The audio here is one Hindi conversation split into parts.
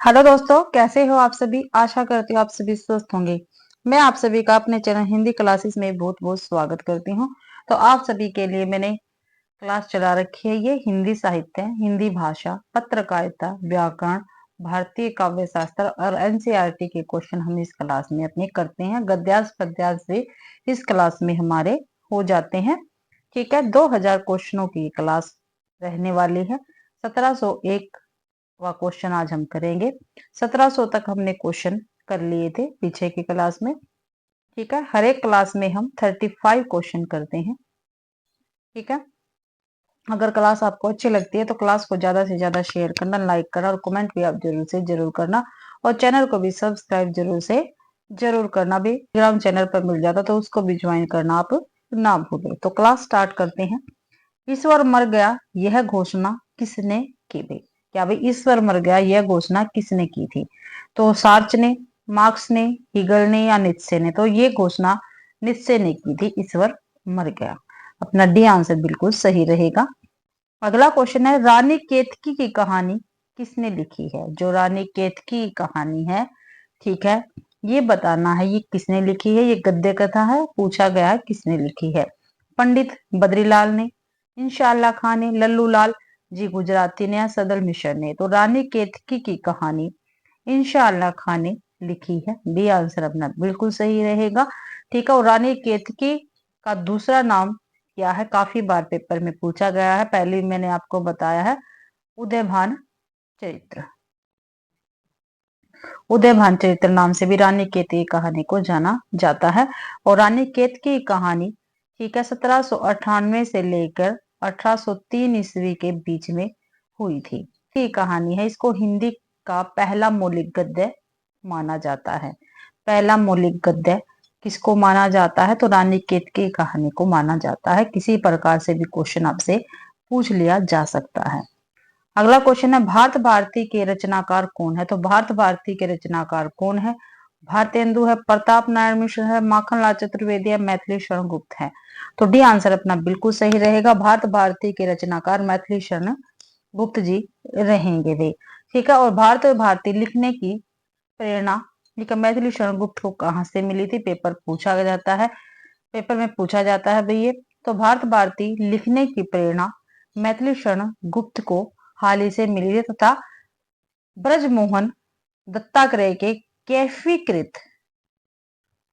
हेलो दोस्तों, कैसे हो आप सभी। आशा करती हूँ आप सभी स्वस्थ होंगे। मैं आप सभी का अपने चैनल हिंदी क्लासेस में बहुत बहुत स्वागत करती हूँ। तो आप सभी के लिए मैंने क्लास चला रखी है। ये हिंदी साहित्य, हिंदी भाषा, पत्रकारिता, व्याकरण, भारतीय काव्य शास्त्र और एनसीईआरटी के क्वेश्चन हम इस क्लास में अपने करते हैं। गद्यांश पद्यांश भी इस क्लास में हमारे हो जाते हैं। ठीक है, 2000 क्वेश्चनों की क्लास रहने वाली है। 1701 वह क्वेश्चन आज हम करेंगे। 1700 तक हमने क्वेश्चन कर लिए थे पीछे की क्लास में। ठीक है, हर एक क्लास में हम 35 क्वेश्चन करते हैं। ठीक है, अगर क्लास आपको अच्छी लगती है तो क्लास को ज्यादा से ज्यादा शेयर करना, लाइक करना और कमेंट भी आप जरूर से जरूर करना। और चैनल को भी सब्सक्राइब जरूर से जरूर करना। भी टेलीग्राम चैनल पर मिल जाता तो उसको भी ज्वाइन करना आप ना भूलें। तो क्लास स्टार्ट करते हैं। ईश्वर मर गया यह घोषणा किसने की थी। क्या भाई, ईश्वर मर गया यह घोषणा किसने की थी। तो सार्च ने, मार्क्स ने, हीगल ने या नीत्शे ने। तो ये घोषणा नीत्शे ने की थी, ईश्वर मर गया। अपना डी आंसर बिल्कुल सही रहेगा। अगला क्वेश्चन है, रानी केतकी की कहानी किसने लिखी है। जो रानी केतकी की कहानी है, ठीक है, ये बताना है ये किसने लिखी है। ये गद्य कथा है, पूछा गया है किसने लिखी है। पंडित बद्रीलाल ने, इंशाअल्लाह खान ने, लल्लू लाल जी गुजराती ने या सदल मिश्र ने। तो रानी केतकी की कहानी इंशाअल्लाह खान ने लिखी है। बी आंसर अपना बिल्कुल सही रहेगा। ठीक है, और रानी केतकी का दूसरा नाम क्या है, काफी बार पेपर में पूछा गया है। पहले मैंने आपको बताया है, उदयभान चरित्र। उदयभान चरित्र नाम से भी रानी केतकी की कहानी को जाना जाता है। और रानी केतकी की कहानी, ठीक है, 1798 से लेकर 1803 ईस्वी के बीच में हुई थी। ये कहानी है, इसको हिंदी का पहला मौलिक गद्य माना जाता है। पहला मौलिक गद्य किसको माना जाता है, तो रानी केतकी की कहानी को माना जाता है। किसी प्रकार से भी क्वेश्चन आपसे पूछ लिया जा सकता है। अगला क्वेश्चन है, भारत भारती के रचनाकार कौन है। तो भारत भारती के रचनाकार कौन है। भारतेंदु है, प्रताप नारायण मिश्र है, माखनलाल चतुर्वेदी है, मैथिली शरण गुप्त है। तो डी आंसर अपना बिल्कुल सही रहेगा। भारत भारती के रचनाकार मैथिली शरण गुप्त जी रहेंगे वे। ठीक है, और भारत भारती लिखने की प्रेरणा, ठीक है, मैथिली शरण गुप्त को कहाँ से मिली थी। पेपर पूछा जाता है, पेपर में पूछा जाता है भैया। तो भारत भारती लिखने की प्रेरणा मैथिली शरण गुप्त को हाल ही से मिली है, तथा ब्रजमोहन दत्तात्रेय के कैफीकृत,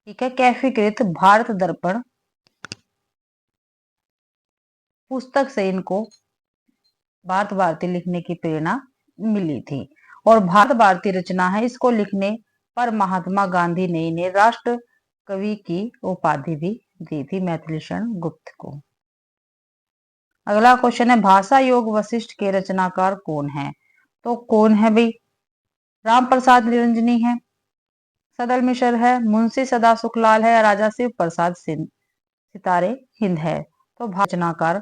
ठीक है, कैफीकृत भारत दर्पण पुस्तक से इनको भारत भारती लिखने की प्रेरणा मिली थी। और भारत भारती रचना है, इसको लिखने पर महात्मा गांधी ने इन्हें राष्ट्र कवि की उपाधि भी दी थी, मैथिली शरण गुप्त को। अगला क्वेश्चन है, भाषा योग वशिष्ठ के रचनाकार कौन है। तो कौन है भाई, राम प्रसाद निरंजनी है, सदल मिश्र है, मुंशी सदा सुखलाल है, राजा शिव प्रसाद सितारे हिंद है। तो रचनाकार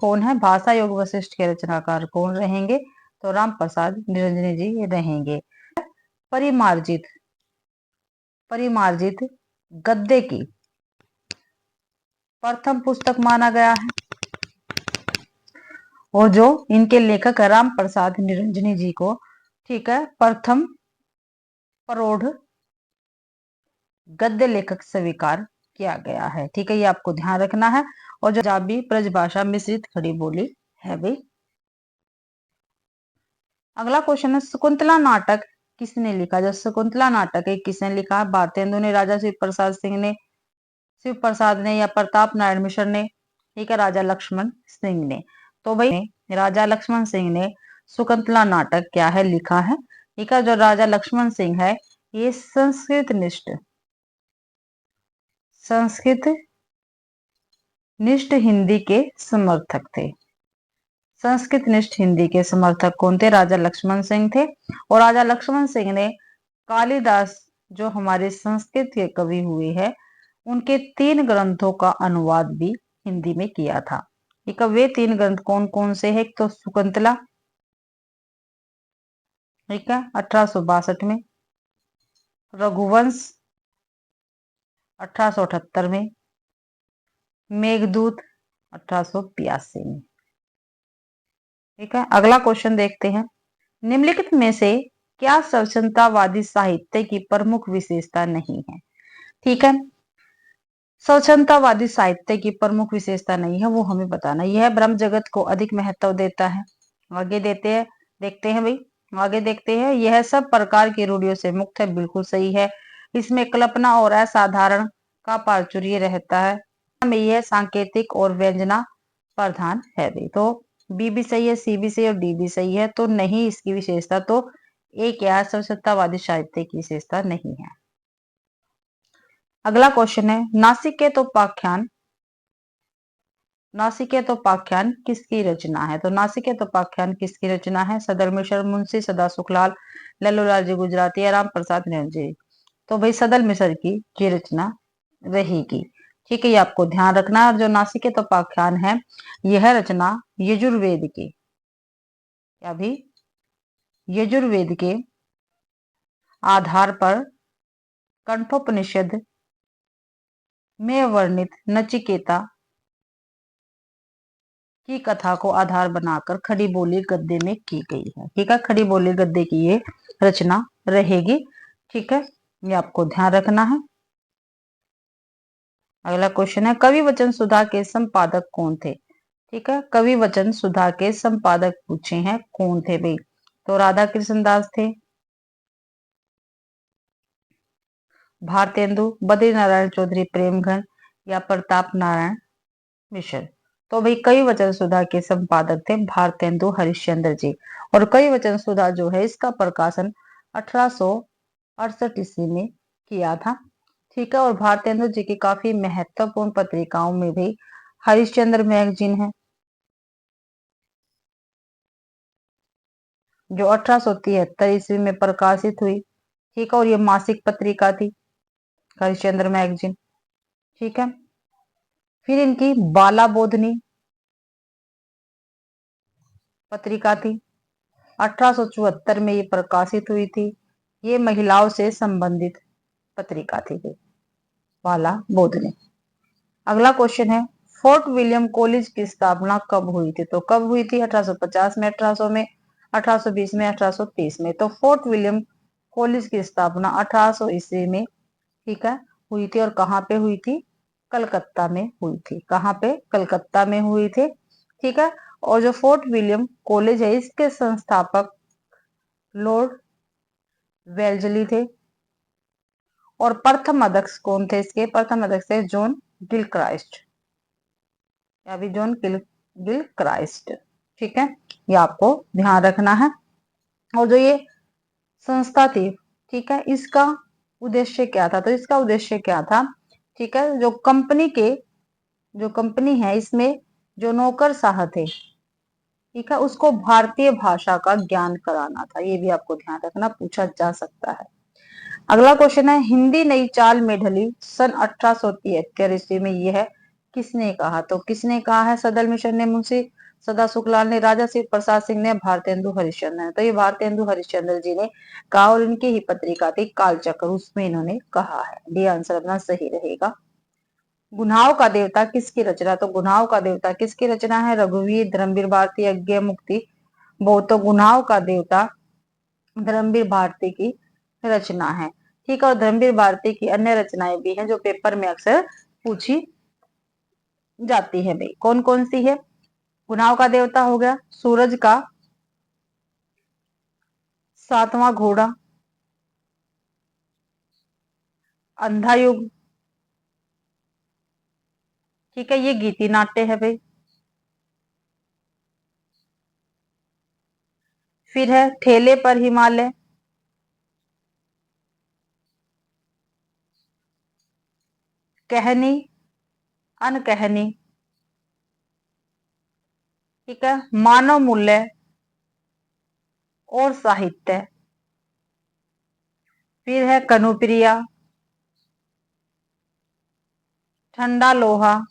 कौन है, भाषा योग वशिष्ठ के रचनाकार कौन रहेंगे। तो राम प्रसाद निरंजनी जी रहेंगे। परिमार्जित, परिमार्जित गद्य की प्रथम पुस्तक माना गया है। और जो इनके लेखक राम प्रसाद निरंजनी जी को, ठीक है, प्रथम प्रौढ़ गद्य लेखक स्वीकार किया गया है। ठीक है, ये आपको ध्यान रखना है। और जो पंजाबी ब्रजभाषा मिश्रित खड़ी बोली है भाई। अगला क्वेश्चन है, शकुंतला नाटक किसने लिखा। जो शकुंतला नाटक है किसने लिखा। भारतेंदु ने, राजा शिव प्रसाद सिंह ने, शिव प्रसाद ने या प्रताप नारायण मिश्र ने। ठीक है, राजा लक्ष्मण सिंह ने। तो भाई राजा लक्ष्मण सिंह ने शकुंतला नाटक क्या है लिखा है। ठीक है, जो राजा लक्ष्मण सिंह है ये संस्कृत निष्ठ हिंदी के समर्थक थे। संस्कृत निष्ठ हिंदी के समर्थक कौन थे, राजा लक्ष्मण सिंह थे। और राजा लक्ष्मण सिंह ने कालिदास, जो हमारे संस्कृत के कवि हुए हैं, उनके 3 ग्रंथों का अनुवाद भी हिंदी में किया था। ठीक है, वे 3 ग्रंथ कौन कौन से हैं। एक तो शकुंतला, ठीक है, 1862 में, रघुवंश 1878 में, मेघदूत 1882 में। ठीक है, अगला क्वेश्चन देखते हैं, निम्नलिखित में से क्या स्वच्छंदतावादी साहित्य की प्रमुख विशेषता नहीं है? ठीक है, स्वच्छंदतावादी साहित्य की प्रमुख विशेषता नहीं है वो हमें बताना। यह ब्रह्म जगत को अधिक महत्व देता है। आगे देते हैं, देखते हैं भाई, आगे देखते हैं। यह सब प्रकार की रूढ़ियों से मुक्त है, बिल्कुल सही है। इसमें कल्पना और असाधारण का प्राचुर्य रहता है। में यह सांकेतिक और व्यंजना प्रधान है भाई। तो बी भी सही है, सी भी सही और डी भी सही है। तो नहीं इसकी विशेषता, तो एक क्या स्वच्छंदतावादी साहित्य की विशेषता नहीं है। अगला क्वेश्चन है, नासिकेतोपाख्यान किसकी रचना है? तो नासिकेतोपाख्यान किसकी रचना है? सदर मिश्र, मुंशी सदा सुखलाल, लल्लूलाल जी गुजराती या राम प्रसाद जी। तो भाई सदल मिश्र की ये रचना रहेगी। ठीक है, ये आपको ध्यान रखना है। और जो नासिकेतोपाख्यान है यह रचना यजुर्वेद की, क्या भी, यजुर्वेद के आधार पर कंठोपनिषद में वर्णित नचिकेता की कथा को आधार बनाकर खड़ी बोली गद्य में की गई है। ठीक है, खड़ी बोली गद्य की ये रचना रहेगी। ठीक है, ये आपको ध्यान रखना है। अगला क्वेश्चन है, कवि वचन सुधा के संपादक कौन थे? ठीक है, कवि वचन सुधा के संपादक पूछे हैं, कौन थे भाई? तो राधा कृष्ण दास थे, भारतेंदु, बद्री नारायण चौधरी प्रेमघन या प्रताप नारायण मिश्र। तो भाई कवि वचन सुधा के संपादक थे भारतेंदु हरिश्चंद्र जी। और कवि वचन सुधा जो है इसका प्रकाशन 1868 ईस्वी में किया था। ठीक है, और भारतेंदु जी की काफी महत्वपूर्ण पत्रिकाओं में भी हरिश्चंद्र मैगजीन है जो 1873 ईस्वी में प्रकाशित हुई। ठीक है, और ये मासिक पत्रिका थी हरिश्चंद्र मैगजीन। ठीक है, फिर इनकी बाला बोधनी पत्रिका थी, 1874 में ये प्रकाशित हुई थी। ये महिलाओं से संबंधित पत्रिका थी बाला बोधनी। अगला क्वेश्चन है, फोर्ट विलियम कॉलेज की स्थापना कब हुई थी? तो कब हुई थी? 1850 में, 1800 में, 1820 में, 1830 में। तो फोर्ट विलियम कॉलेज की स्थापना 1800 ईस्वी में, ठीक है, हुई थी। और कहाँ पे हुई थी? कलकत्ता में हुई थी। कहाँ पे? कलकत्ता में हुई थी। ठीक है, और जो फोर्ट विलियम कॉलेज है इसके संस्थापक लॉर्ड वेल्जली थे। और प्रथम अध्यक्ष कौन थे इसके? प्रथम अध्यक्ष थे जॉन गिलक्राइस्ट, या भी जॉन गिलक्राइस्ट। ठीक है, ये आपको ध्यान रखना है। और जो ये संस्था थी, ठीक है, इसका उद्देश्य क्या था? तो इसका उद्देश्य क्या था? ठीक है, जो कंपनी है इसमें जो नौकरशाह थे, ठीक है, उसको भारतीय भाषा का ज्ञान कराना था। ये भी आपको ध्यान रखना, पूछा जा सकता है। अगला क्वेश्चन है, हिंदी नई चाल में ढली सन 1873 ईस्वी में यह किसने कहा? तो किसने कहा है? सदल मिश्र ने, मुंशी सदा सुखलाल ने, राजा शिव प्रसाद सिंह ने, भारतेंदु हरिश्चंद्र ने। तो ये भारतेंदु हरिश्चंद्र जी ने कहा, और इनकी ही पत्रिका थी कालचक्र, उसमें इन्होंने कहा है। डी आंसर अपना सही रहेगा। गुनाहों का देवता किसकी रचना? तो गुनाहों का देवता किसकी रचना है? रघुवीर, धर्मवीर भारती, यज्ञ मुक्ति बहुत। तो गुनाहों का देवता धर्मवीर भारती की रचना है। ठीक है, और धर्मवीर भारती की अन्य रचनाएं भी हैं जो पेपर में अक्सर पूछी जाती है भाई। कौन कौन सी है? गुनाहों का देवता हो गया, सूरज का सातवां घोड़ा, अंधा युग, ठीक है, ये गीति नाट्य है भाई। फिर है ठेले पर हिमालय, कहनी अनकहनी, ठीक है, मानव मूल्य और साहित्य, फिर है कनुप्रिया, ठंडा लोहा,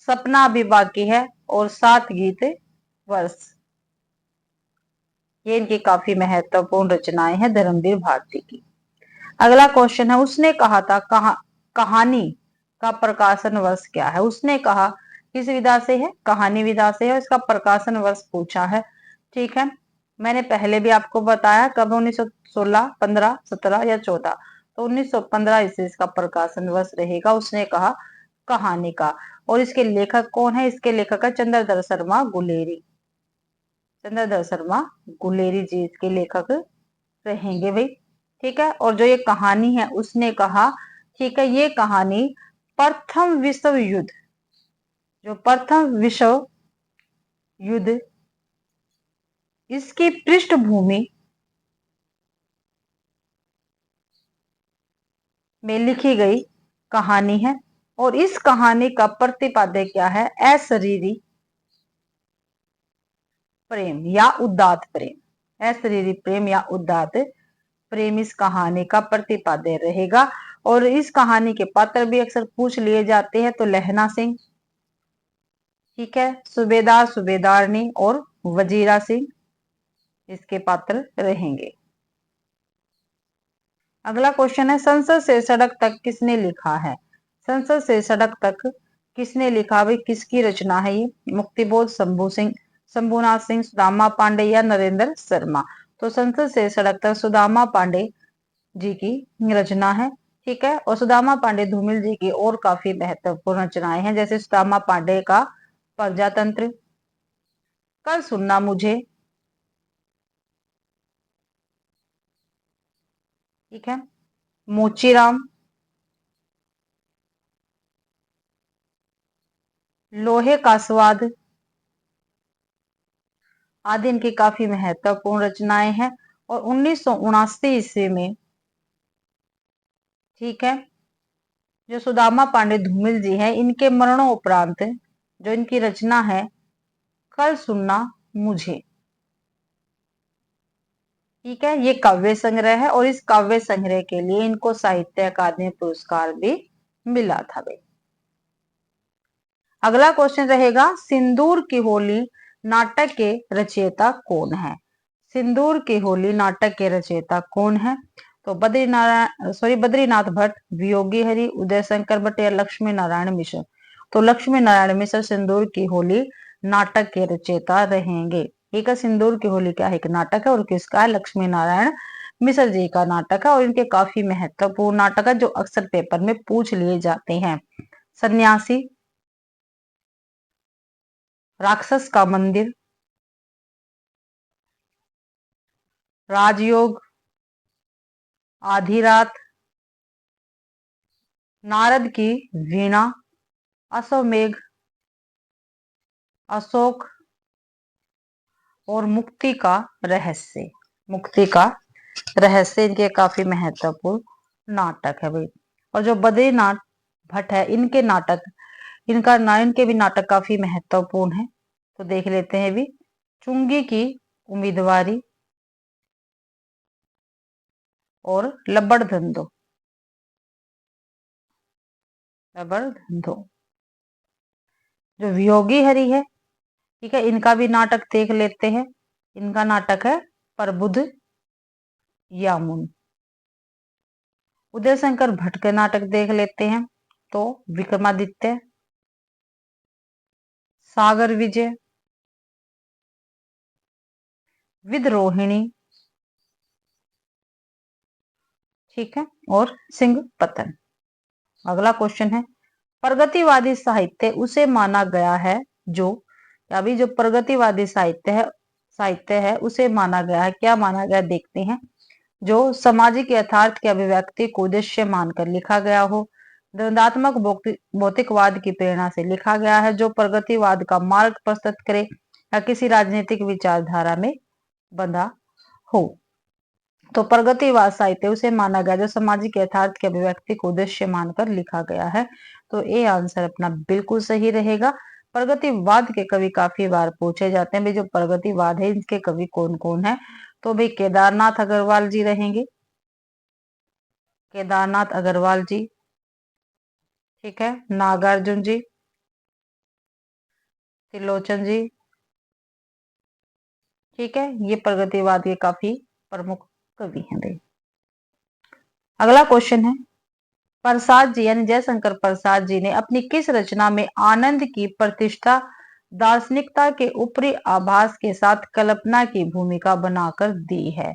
सपना अभी बाकी है, और सात गीत वर्ष। ये इनकी काफी महत्वपूर्ण रचनाएं हैं धर्मवीर भारती की। अगला क्वेश्चन है, उसने कहा था कहानी का प्रकाशन वर्ष क्या है? उसने कहा किस विधा से है? कहानी विधा से है। इसका प्रकाशन वर्ष पूछा है। ठीक है, मैंने पहले भी आपको बताया कब 1916, 15, 17 या 14। तो 1915 ईस्वी का प्रकाशन वर्ष रहेगा, उसने कहा कहानी का। और इसके लेखक कौन है? इसके लेखक है चंद्रधर शर्मा गुलेरी। चंद्रधर शर्मा गुलेरी जी इसके लेखक रहेंगे भाई। ठीक है। और जो ये कहानी है उसने कहा, ठीक है, ये कहानी प्रथम विश्व युद्ध, जो प्रथम विश्व युद्ध इसकी पृष्ठभूमि में लिखी गई कहानी है। और इस कहानी का प्रतिपाद्य क्या है? अशरीरी प्रेम या उदात्त प्रेम। अशरीरी प्रेम या उदात्त प्रेम इस कहानी का प्रतिपाद्य रहेगा। और इस कहानी के पात्र भी अक्सर पूछ लिए जाते हैं। तो लहना सिंह, ठीक है, सूबेदार सूबेदारनी और वजीरा सिंह इसके पात्र रहेंगे। अगला क्वेश्चन है, संसद से सड़क तक किसने लिखा है? संसद से सड़क तक किसने लिखा? भाई किसकी रचना है ये? मुक्तिबोध, शंभू सिंह, शंभूनाथ सिंह, सुदामा पांडे या नरेंद्र शर्मा? तो संसद से सड़क तक सुदामा पांडे जी की रचना है। ठीक है। और सुदामा पांडे धूमिल जी की और काफी महत्वपूर्ण रचनाएं हैं, जैसे सुदामा पांडे का प्रजातंत्र, कल सुनना मुझे, ठीक है, मोचीराम, लोहे का स्वाद आदि इनकी काफी महत्वपूर्ण रचनाएं हैं। और 1979 ईस्वी में, ठीक है, जो सुदामा पांडे धूमिल जी हैं, इनके मरणोपरांत जो इनकी रचना है कल सुनना मुझे, ठीक है, ये काव्य संग्रह है। और इस काव्य संग्रह के लिए इनको साहित्य अकादमी पुरस्कार भी मिला था भाई। अगला क्वेश्चन रहेगा, सिंदूर की होली नाटक के रचयिता कौन है? सिंदूर की होली नाटक के रचयिता कौन है? तो बद्रीनाथ भट्ट, वियोगी हरि, उदय शंकर भट्ट या लक्ष्मी नारायण मिश्र? तो लक्ष्मी नारायण मिश्र सिंदूर की होली नाटक के रचयिता रहेंगे। एक सिंदूर की होली क्या है? एक नाटक है। और किसका है? लक्ष्मी नारायण मिश्र जी का नाटक है। और इनके काफी महत्वपूर्ण नाटक है जो अक्सर पेपर में पूछ लिए जाते हैं। सन्यासी, राक्षस का मंदिर, राजयोग, आधी रात, नारद की वीणा, अश्वमेघ, अशोक और मुक्ति का रहस्य। मुक्ति का रहस्य इनके काफी महत्वपूर्ण नाटक है भाई। और जो बद्रीनाथ भट्ट है, इनके नाटक, इनके भी नाटक काफी महत्वपूर्ण है। तो देख लेते हैं भी, चुंगी की उम्मीदवारी और लबड़ धंधो, लबड़ धंधो। जो वियोगी हरि है, ठीक है, इनका भी नाटक देख लेते हैं। इनका नाटक है प्रबुद्ध यामुन। उदय शंकर भट्ट के नाटक देख लेते हैं। तो विक्रमादित्य, सागर विजय, विद्रोहिणी, ठीक है, और सिंह पतन। अगला क्वेश्चन है, प्रगतिवादी साहित्य उसे माना गया है जो, अभी जो प्रगतिवादी साहित्य है उसे माना गया है, क्या माना गया देखते हैं। जो सामाजिक यथार्थ की अभिव्यक्ति को उद्देश्य मानकर लिखा गया हो, द्वंदात्मक भौतिकवाद की प्रेरणा से लिखा गया है, जो प्रगतिवाद का मार्ग प्रस्तुत करे या किसी राजनीतिक विचारधारा में बंधा हो। तो प्रगतिवाद साहित्य उसे माना गया जो सामाजिक यथार्थ की अभिव्यक्ति को उद्देश्य मानकर लिखा गया है। तो ये आंसर अपना बिल्कुल सही रहेगा। प्रगतिवाद के कवि काफी बार पूछे जाते हैं, भाई जो प्रगतिवाद है इनके कवि कौन कौन है? तो भाई केदारनाथ अग्रवाल जी रहेंगे, केदारनाथ अग्रवाल जी, ठीक है, नागार्जुन जी, त्रिलोचन जी, ठीक है, ये प्रगतिवाद के काफी प्रमुख कवि हैं भाई। अगला क्वेश्चन है, प्रसाद जी यानी जयशंकर प्रसाद जी ने अपनी किस रचना में आनंद की प्रतिष्ठा दार्शनिकता के ऊपरी आभास के साथ कल्पना की भूमिका बनाकर दी है।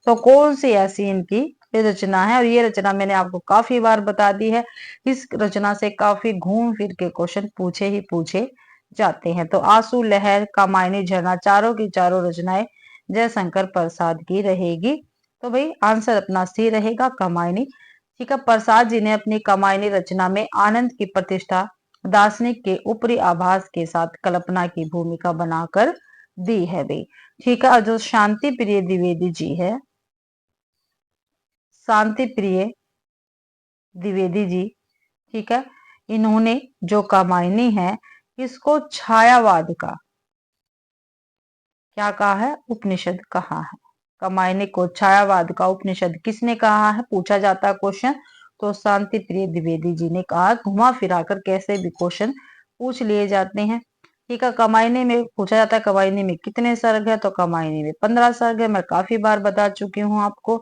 तो कौन सी ऐसी इनकी ये रचना है, और ये रचना मैंने आपको काफी बार बता दी है। इस रचना से काफी घूम फिर के क्वेश्चन पूछे जाते हैं। तो आंसू, लहर, कामायनी, झरना, चारों की चारों रचनाएं जयशंकर प्रसाद की रहेगी। तो भाई आंसर अपना सी रहेगा, कामायनी। ठीक है, प्रसाद जी ने अपनी कामायनी रचना में आनंद की प्रतिष्ठा दार्शनिक के ऊपरी आभास के साथ कल्पना की भूमिका बनाकर दी है भाई। ठीक है, और जो शांति प्रिय द्विवेदी जी है, शांति प्रिय द्विवेदी जी, ठीक है, इन्होंने जो कामायनी है इसको छायावाद का क्या कहा है, उपनिषद कहा है। कामायनी को छायावाद का उपनिषद किसने कहा है, पूछा जाता है क्वेश्चन। तो शांति प्रिय द्विवेदी जी ने कहा। घुमा फिराकर कैसे भी क्वेश्चन पूछ लिए जाते हैं। ठीक है, कामायनी में पूछा जाता है कामायनी में कितने सर्ग है, तो कामायनी में 15 सर्ग है। मैं काफी बार बता चुकी हूँ आपको।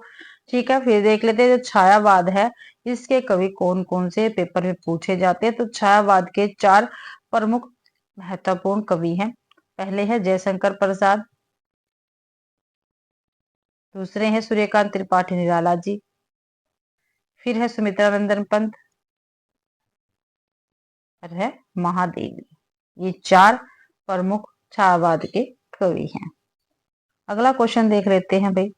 ठीक है, फिर देख लेते हैं जो छायावाद है इसके कवि कौन कौन से पेपर में पूछे जाते हैं। तो छायावाद के 4 प्रमुख महत्वपूर्ण कवि हैं। पहले है जयशंकर प्रसाद, दूसरे हैं सूर्यकांत त्रिपाठी निराला जी, फिर है सुमित्रा नंदन पंत, और है महादेवी। ये 4 प्रमुख छायावाद के कवि हैं। अगला क्वेश्चन देख लेते हैं भाई।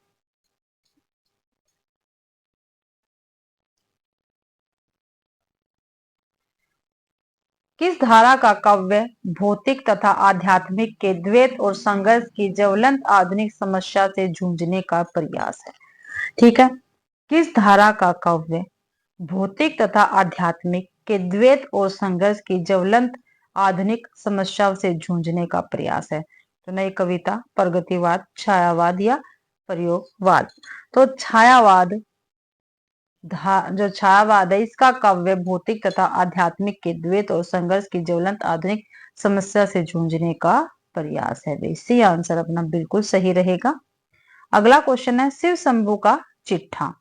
किस धारा का काव्य भौतिक तथा आध्यात्मिक के द्वैत और संघर्ष की ज्वलंत आधुनिक समस्या से जूझने का प्रयास है। ठीक है, किस धारा का काव्य भौतिक तथा आध्यात्मिक के द्वैत और संघर्ष की ज्वलंत आधुनिक समस्याओं से जूझने का प्रयास है। तो नई कविता, प्रगतिवाद, छायावाद या प्रयोगवाद। तो छायावाद, जो छायावाद है इसका काव्य भौतिक तथा आध्यात्मिक के द्वैत और संघर्ष की ज्वलंत आधुनिक समस्या से जूझने का प्रयास है। इसी आंसर अपना बिल्कुल सही रहेगा। अगला क्वेश्चन है शिव शंभू का चिट्ठा।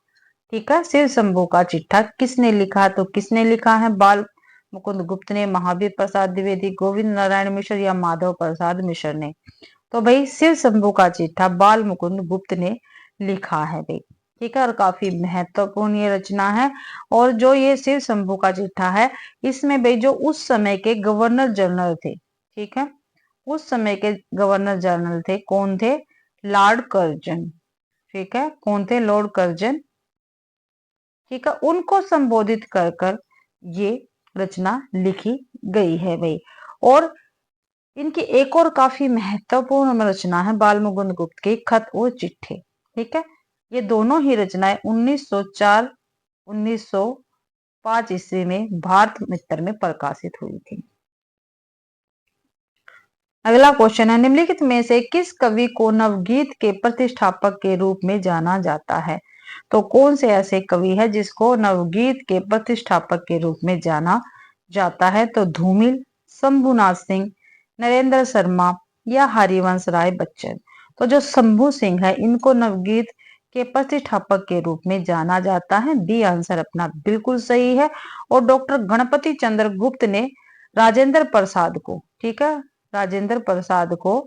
ठीक है, शिव शंभू का चिट्ठा किसने लिखा, तो किसने लिखा है, बाल मुकुंद गुप्त ने, महावीर प्रसाद द्विवेदी, गोविंद नारायण मिश्र या माधव प्रसाद मिश्र ने। तो भाई शिव शंभू का चिट्ठा बाल मुकुंद गुप्त ने लिखा है भाई। ठीक है, और काफी महत्वपूर्ण ये रचना है। और जो ये शिव शंभू का चिट्ठा है इसमें भाई जो उस समय के गवर्नर जनरल थे, ठीक है, उस समय के गवर्नर जनरल थे, कौन थे, लॉर्ड कर्जन। ठीक है, कौन थे, लॉर्ड कर्जन। ठीक है, उनको संबोधित कर कर ये रचना लिखी गई है भाई। और इनकी एक और काफी महत्वपूर्ण रचना है बाल मुकुंद गुप्त की खत और चिट्ठे। ठीक है, ये दोनों ही रचनाएं 1904 1905 ईस्वी में भारत मित्र में प्रकाशित हुई थी। अगला क्वेश्चन है निम्नलिखित में से किस कवि को नवगीत के प्रतिष्ठापक के रूप में जाना जाता है। तो कौन से ऐसे कवि है जिसको नवगीत के प्रतिष्ठापक के रूप में जाना जाता है, तो धूमिल, शंभुनाथ सिंह, नरेंद्र शर्मा या हरिवंश राय बच्चन। तो जो शंभू सिंह है इनको नवगीत के प्रतिष्ठापक के रूप में जाना जाता है। डी आंसर अपना बिल्कुल सही है। और डॉक्टर गणपति चंद्र गुप्त ने राजेंद्र प्रसाद को, ठीक है, राजेंद्र प्रसाद को,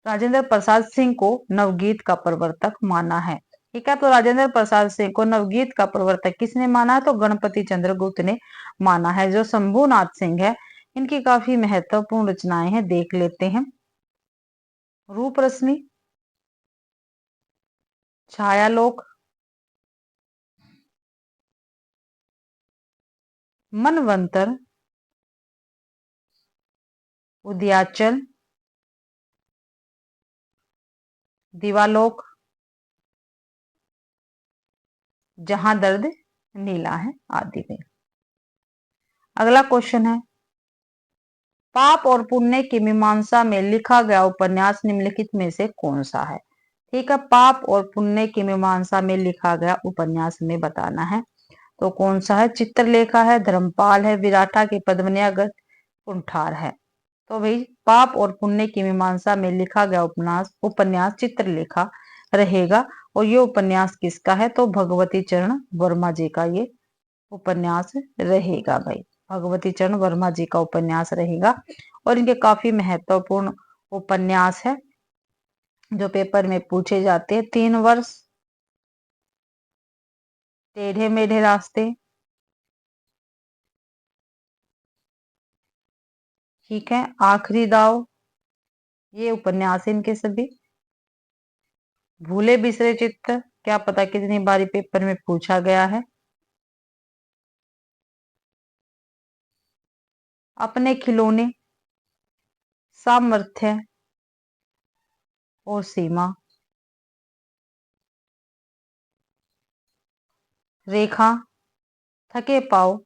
राजेंद्र प्रसाद सिंह को नवगीत का प्रवर्तक माना है। ठीक है, तो राजेंद्र प्रसाद सिंह को नवगीत का प्रवर्तक किसने माना है, तो गणपति चंद्र गुप्त ने माना है। जो शंभुनाथ सिंह है इनकी काफी महत्वपूर्ण रचनाएं हैं, देख लेते हैं। रूप रश्मि, छायालोक, मनवंतर, उद्याचल, दिवालोक, जहां दर्द नीला है आदि में। अगला क्वेश्चन है पाप और पुण्य की मीमांसा में लिखा गया उपन्यास निम्नलिखित में से कौन सा है। ठीक है, पाप और पुण्य की मीमांसा में लिखा गया उपन्यास में बताना है। तो कौन सा है, चित्रलेखा है, धर्मपाल है, विराटा की पद्मनियागत, कुंठार है। तो भाई पाप और पुण्य की मीमांसा में लिखा गया उपन्यास उपन्यास चित्रलेखा रहेगा। और ये उपन्यास किसका है, तो भगवती चरण वर्मा जी का ये उपन्यास रहेगा भाई। भगवती चरण वर्मा जी का उपन्यास रहेगा और इनके काफी महत्वपूर्ण उपन्यास है जो पेपर में पूछे जाते हैं। 3 वर्ष, टेढ़े मेढ़े रास्ते, ठीक है, आखिरी दाव, ये उपन्यास है इनके सभी। भूले बिसरे चित्र, क्या पता कितनी बारी पेपर में पूछा गया है। अपने खिलौने, सामर्थ्य और सीमा, रेखा, थके पाँव,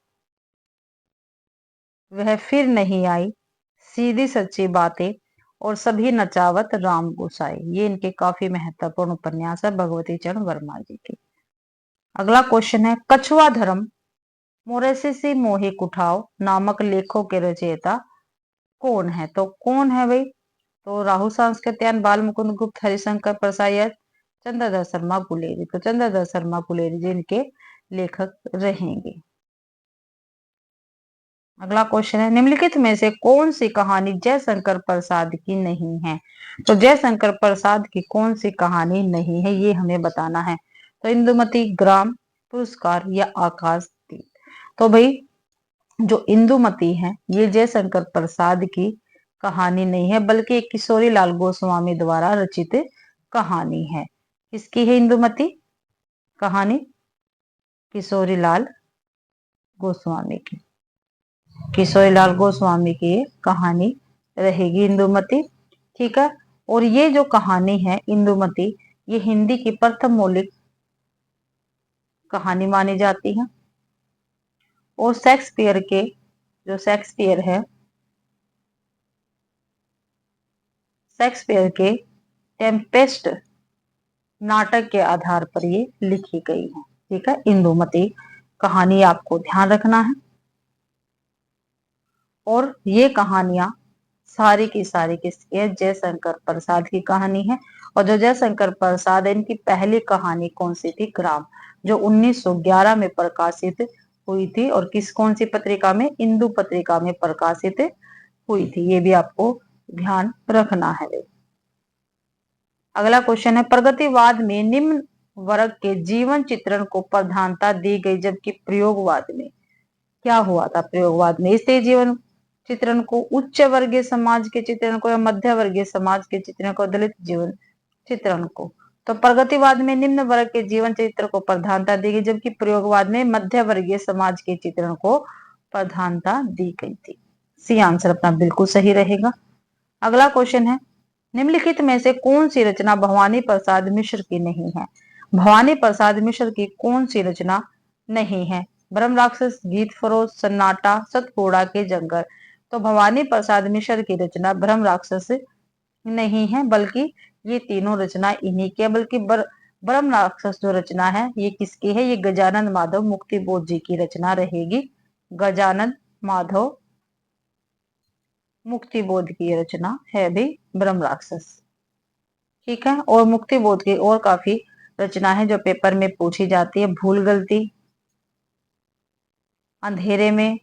वह फिर नहीं आई, सीधी सच्ची बातें और सभी नचावत राम गोसाई, ये इनके काफी महत्वपूर्ण उपन्यास है भगवती चरण वर्मा जी के। अगला क्वेश्चन है, कछुआ धर्म मोरेसिसी मोहि कुठाव नामक लेखों के रचयिता कौन है? तो कौन है भाई? तो राहु सांस्कृत्यायन, बाल मुकुंद गुप्त, हरिशंकर प्रसाद, चंद्रधर शर्मा गुलेरी। तो चंद्रधर शर्मा गुलेरी जी इनके लेखक रहेंगे। अगला क्वेश्चन है, निम्नलिखित में से कौन सी कहानी जयशंकर प्रसाद की नहीं है? तो जयशंकर प्रसाद की कौन सी कहानी नहीं है ये हमें बताना है। तो इंदुमती, ग्राम, पुरस्कार या आकाश दीप। तो भाई जो इंदुमती है ये जयशंकर प्रसाद की कहानी नहीं है बल्कि एक किशोरी लाल गोस्वामी द्वारा रचित कहानी है। किसकी है इंदुमती कहानी? किशोरी लाल गोस्वामी की। किशोरी लाल गोस्वामी की ये कहानी रहेगी इंदुमती, ठीक है। और ये जो कहानी है इंदुमती, ये हिंदी की प्रथम मौलिक कहानी मानी जाती है। और शेक्सपियर के, जो शेक्सपियर है, शेक्सपियर के टेम्पेस्ट नाटक के आधार पर ये लिखी गई है, ठीक है। इंदुमती कहानी आपको ध्यान रखना है। और ये कहानियां सारी की सारी किसकी है? जयशंकर प्रसाद की कहानी है। और जो जयशंकर प्रसाद है इनकी पहली कहानी कौन सी थी? ग्राम, जो 1911 में प्रकाशित हुई थी। और किस कौन सी पत्रिका में? इंदु पत्रिका में प्रकाशित हुई थी। ये भी आपको ध्यान रखना है। अगला क्वेश्चन है, प्रगतिवाद में निम्न वर्ग के जीवन चित्रण को प्रधानता दी गई जबकि प्रयोगवाद में क्या हुआ था? प्रयोगवाद में स्त्री जीवन चित्रण को, उच्च वर्गीय समाज के चित्रण को, या मध्य वर्गीय समाज के चित्रण को, दलित जीवन चित्रण को। तो प्रगतिवाद में निम्न वर्ग के जीवन चित्र को प्रधानता दी गई जबकि प्रयोगवाद में मध्य वर्गीय समाज के चित्रण को प्रधानता दी गई थी। सी आंसर अपना बिल्कुल सही रहेगा। अगला क्वेश्चन है, निम्नलिखित में से कौन सी रचना भवानी प्रसाद मिश्र की नहीं है? भवानी प्रसाद मिश्र की कौन सी रचना नहीं है? ब्रह्म राक्षस, गीत फरोश, सन्नाटा, सतपुड़ा के जंगल। तो भवानी प्रसाद मिश्र की रचना ब्रह्म राक्षस नहीं है बल्कि ये तीनों रचना इन्हीं की है। बल्कि ब्रह्म राक्षस जो रचना है ये किसकी है? ये गजानन माधव मुक्तिबोध जी की रचना रहेगी। गजानन माधव मुक्तिबोध की रचना है भी ब्रह्म राक्षस, ठीक है। और मुक्तिबोध की और काफी रचना है जो पेपर में पूछी जाती है। भूल गलती, अंधेरे में,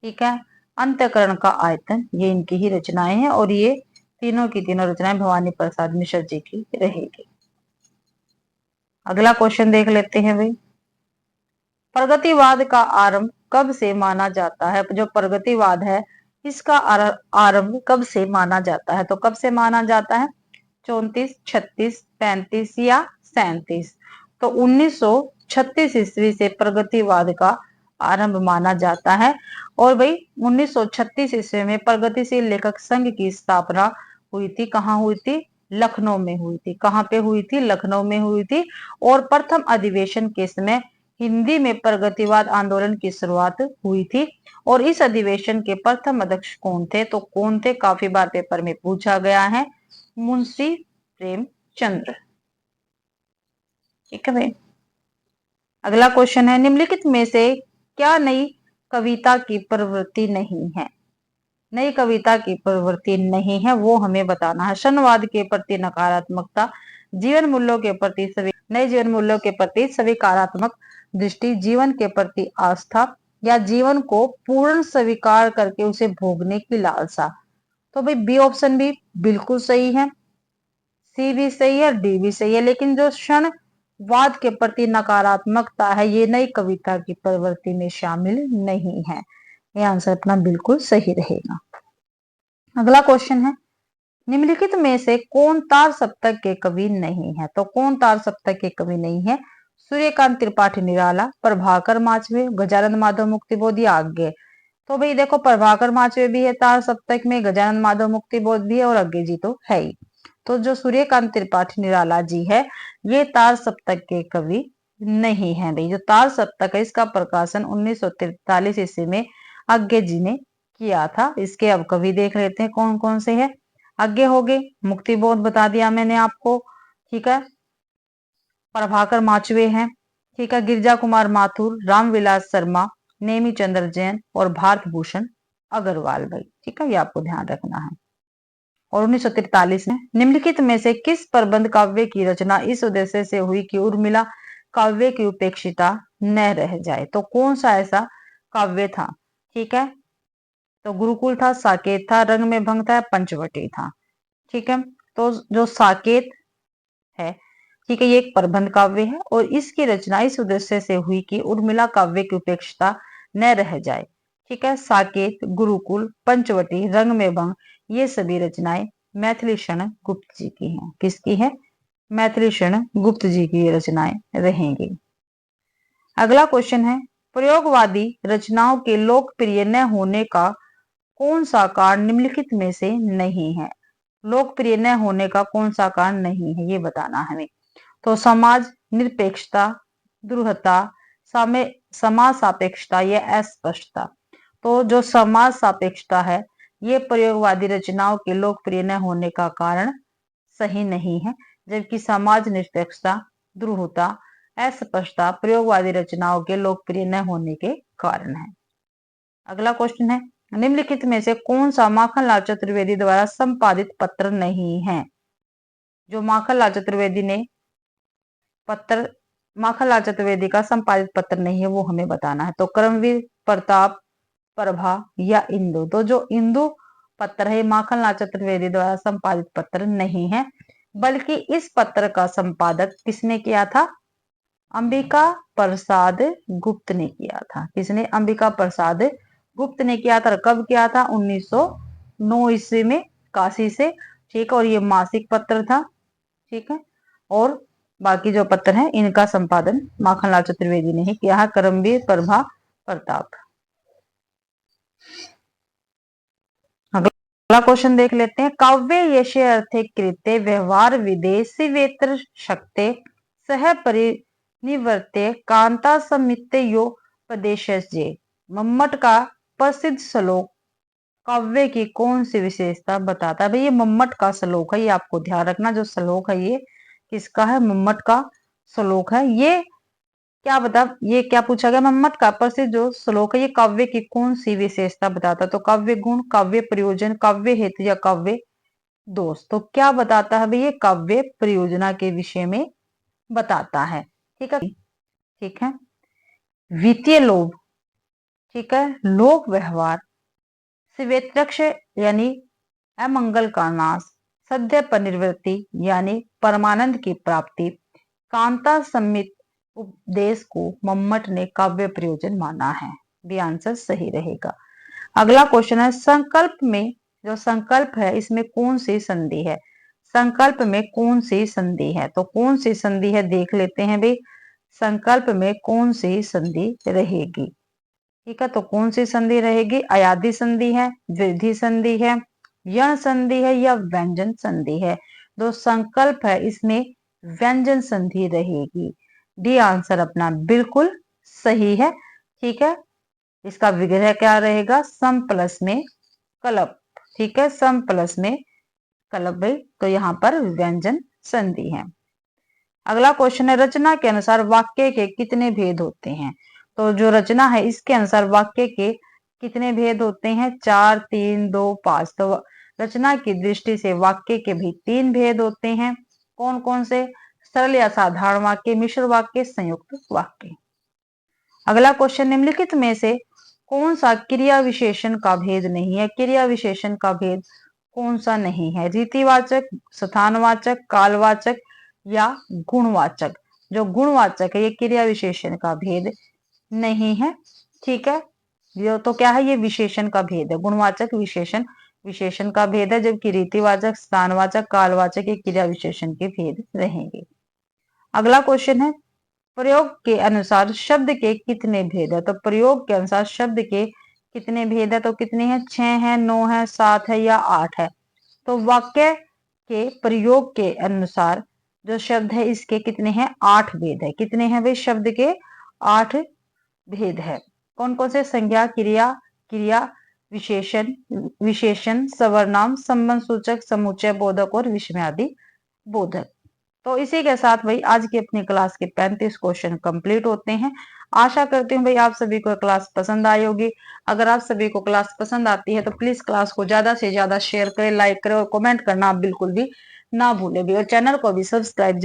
ठीक है, अंतःकरण का आयतन, ये इनकी ही रचनाएं हैं। और ये तीनों की तीनों रचनाएं भवानी प्रसाद मिश्र जी की रहेगी। अगला क्वेश्चन देख लेते हैं भाई, प्रगतिवाद का आरंभ कब से माना जाता है? जो प्रगतिवाद है इसका आरंभ कब से माना जाता है? तो कब से माना जाता है? 34, 36, 35 या 37। तो 1936 ईस्वी से प्रगतिवाद का आरंभ माना जाता है। और भाई 1936 ईस्वी में प्रगतिशील लेखक संघ की स्थापना हुई थी। कहाँ हुई थी? लखनऊ में हुई थी। कहाँ पे हुई थी? लखनऊ में हुई थी। और प्रथम अधिवेशन के समय हिंदी में प्रगतिवाद आंदोलन की शुरुआत हुई थी। और इस अधिवेशन के प्रथम अध्यक्ष कौन थे? तो कौन थे? काफी बार पेपर में पूछा गया है, मुंशी प्रेमचंद्र, ठीक है भाई। अगला क्वेश्चन है, निम्नलिखित में से क्या नई कविता की प्रवृत्ति नहीं है? नई कविता की प्रवृत्ति नहीं है वो हमें बताना है। शून्यवाद के प्रति नकारात्मकता, जीवन मूल्यों के प्रति सभी, नए जीवन मूल्यों के प्रति स्वीकारात्मक दृष्टि, जीवन के प्रति आस्था या जीवन को पूर्ण स्वीकार करके उसे भोगने की लालसा। तो भाई बी ऑप्शन भी बिल्कुल सही है, सी भी सही है, डी भी सही है। लेकिन जो क्षणवाद के प्रति नकारात्मकता है ये नई कविता की प्रवृत्ति में शामिल नहीं है। ये आंसर अपना बिल्कुल सही रहेगा। अगला क्वेश्चन है, निम्नलिखित में से कौन तार सप्तक के कवि नहीं है? तो कौन तार सप्तक के कवि नहीं है? सूर्यकांत त्रिपाठी निराला, प्रभाकर माचवे, गजानन माधव मुक्तिबोध या आज्ञे। तो भाई देखो, प्रभाकर माचवे भी है तार सप्तक में, गजानन माधव मुक्तिबोध भी है और आज्ञे जी तो है ही। तो जो सूर्यकांत त्रिपाठी निराला जी है ये तार सप्तक के कवि नहीं है। भाई जो तार सप्तक है इसका प्रकाशन 1943 ईस्वी में आज्ञे जी ने किया था। इसके अब कवि देख लेते हैं कौन कौन से है। आगे हो गए मुक्तिबोध, बता दिया मैंने आपको, ठीक है। प्रभाकर माचवे हैं, ठीक है। गिरजा कुमार माथुर, रामविलास शर्मा, नेमी चंद्र जैन और भारत भूषण अग्रवाल। भाई ठीक है, ये आपको ध्यान रखना है। और 1943 में निम्नलिखित में से किस प्रबंध काव्य की रचना इस उद्देश्य से हुई कि उर्मिला काव्य की उपेक्षिता न रह जाए? तो कौन सा ऐसा काव्य था? ठीक है, तो गुरुकुल था, साकेत था, रंग में भंग था, पंचवटी था। ठीक है, तो जो साकेत है, ठीक है, ये एक प्रबंध काव्य है और इसकी रचना इस उद्देश्य से हुई कि उर्मिला काव्य की उपेक्षिता न रह जाए। ठीक है, साकेत, गुरुकुल, पंचवटी, रंग में भंग ये सभी रचनाएं मैथिली शरण गुप्त जी की हैं। किसकी है? मैथिली शरण गुप्त जी की रचनाएं रहेंगी। अगला क्वेश्चन है, प्रयोगवादी रचनाओं के लोकप्रिय न होने का कौन सा कारण निम्नलिखित में से नहीं है? लोकप्रिय न होने का कौन सा कारण नहीं है ये बताना है हमें। तो समाज निरपेक्षता, द्रुहता, समाज सापेक्षता या अस्पष्टता। तो जो समाज सापेक्षता है ये प्रयोगवादी रचनाओं के लोकप्रिय न होने का कारण सही नहीं है, जबकि समाज निरपेक्षता, द्रुहता, अस्पष्टता प्रयोगवादी रचनाओं के लोकप्रिय न होने के कारण है। अगला क्वेश्चन है, निम्नलिखित में से कौन सा माखनलाल चतुर्वेदी द्वारा संपादित पत्र नहीं है? जो माखनलाल चतुर्वेदी ने पत्र, माखनलाल चतुर्वेदी का संपादित पत्र नहीं है वो हमें बताना है। तो कर्मवीर, प्रताप, प्रभा या इंदु। तो जो इंदु पत्र है माखनलाल चतुर्वेदी द्वारा संपादित पत्र नहीं है, बल्कि इस पत्र का संपादक किसने किया था? अंबिका प्रसाद गुप्त ने किया था। किसने? अंबिका प्रसाद गुप्त ने किया था। कब किया था? 1909 ईस्वी में, काशी से। ठीक है, और ये मासिक पत्र था। ठीक है, और बाकी जो पत्र हैं इनका संपादन माखनलाल चतुर्वेदी ने ही किया है, कर्मवीर, प्रभा, प्रताप। अगला क्वेश्चन देख लेते हैं, काव्य यश अर्थे कृत्य व्यवहार विदेशी वेत्र शक्ते सह परिनिवर्त्य कांता समित्यो प्रदेशजे। मम्मट का प्रसिद्ध श्लोक काव्य की कौन सी विशेषता बताता है? भाई ये मम्मट का श्लोक है, ये आपको ध्यान रखना। जो श्लोक है ये किसका है? मम्मट का श्लोक है। ये क्या पूछा गया? मम्मट का प्रसिद्ध जो श्लोक है ये काव्य की कौन सी विशेषता बताता है? तो काव्य गुण, काव्य प्रयोजन, काव्य हेतु या काव्य दोष। तो क्या बताता है भाई? ये काव्य प्रयोजना के विषय में बताता है। ठीक है, ठीक है। वित्तीय लोभ, ठीक है, लोक व्यवहार, स्वेत्रक्ष यानी अमंगल का नाश, सद्य परिनिवृत्ति यानी परमानंद की प्राप्ति, कांता सम्मित उपदेश को मम्मट ने काव्य प्रयोजन माना है। भी आंसर सही रहेगा। अगला क्वेश्चन है, संकल्प में, जो संकल्प है इसमें कौन सी संधि है? संकल्प में कौन सी संधि है? तो कौन सी संधि है देख लेते हैं भाई। संकल्प में कौन सी संधि रहेगी? ठीक है, तो कौन सी संधि रहेगी? अयादि संधि है, वृद्धि संधि है, यण संधि है या व्यंजन संधि है? जो संकल्प है इसमें व्यंजन संधि रहेगी। डी आंसर अपना बिल्कुल सही है। ठीक है, इसका विग्रह क्या रहेगा? सम प्लस में कलप। ठीक है, सम प्लस में कलप भाई, तो यहाँ पर व्यंजन संधि है। अगला क्वेश्चन है, रचना के अनुसार वाक्य के कितने भेद होते हैं? तो जो रचना है इसके अनुसार वाक्य के कितने भेद होते हैं? 4, 3, 2, 5। तो रचना की दृष्टि से वाक्य के भी 3 भेद होते हैं। कौन कौन से? सरल या साधारण वाक्य, मिश्र वाक्य, संयुक्त वाक्य। अगला क्वेश्चन, निम्नलिखित में से कौन सा क्रिया विशेषण का भेद नहीं है? क्रिया विशेषण का भेद कौन सा नहीं है? रीतिवाचक, स्थानवाचक, कालवाचक या गुणवाचक? जो गुणवाचक है ये क्रिया विशेषण का भेद नहीं है। ठीक है, ये तो क्या है, ये विशेषण का भेद है। गुणवाचक विशेषण विशेषण का भेद है, जबकि रीतिवाचक, स्थानवाचक, कालवाचक ये क्रिया विशेषण के भेद रहेंगे। अगला क्वेश्चन है, प्रयोग के अनुसार शब्द के कितने भेद है? तो प्रयोग के अनुसार शब्द के कितने भेद है? तो कितने हैं? 6 है, 9 है, 7 है या 8 है? तो वाक्य के प्रयोग के अनुसार जो शब्द है इसके कितने हैं? 8 भेद है। कितने हैं भाई? शब्द के 8 भेद है। कौन कौन से? संज्ञा, क्रिया, क्रिया विशेषण, विशेषण, सर्वनाम, संबंध सूचक, समुच्चय बोधक और विस्मयादि बोधक। तो इसी के साथ भाई आज की अपनी क्लास के 35 क्वेश्चन कंप्लीट होते हैं। आशा करती हूँ भाई आप सभी को क्लास पसंद आई होगी। अगर आप सभी को क्लास पसंद आती है तो प्लीज क्लास को ज्यादा से ज्यादा शेयर करें, लाइक करें और कमेंट करना आप बिल्कुल भी ना भूलें भी, और चैनल को भी सब्सक्राइब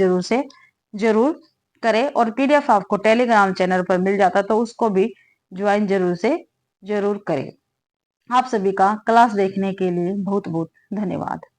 जरूर करें। और पीडीएफ आपको टेलीग्राम चैनल पर मिल जाता तो उसको भी ज्वाइन जरूर करें। आप सभी का क्लास देखने के लिए बहुत बहुत धन्यवाद।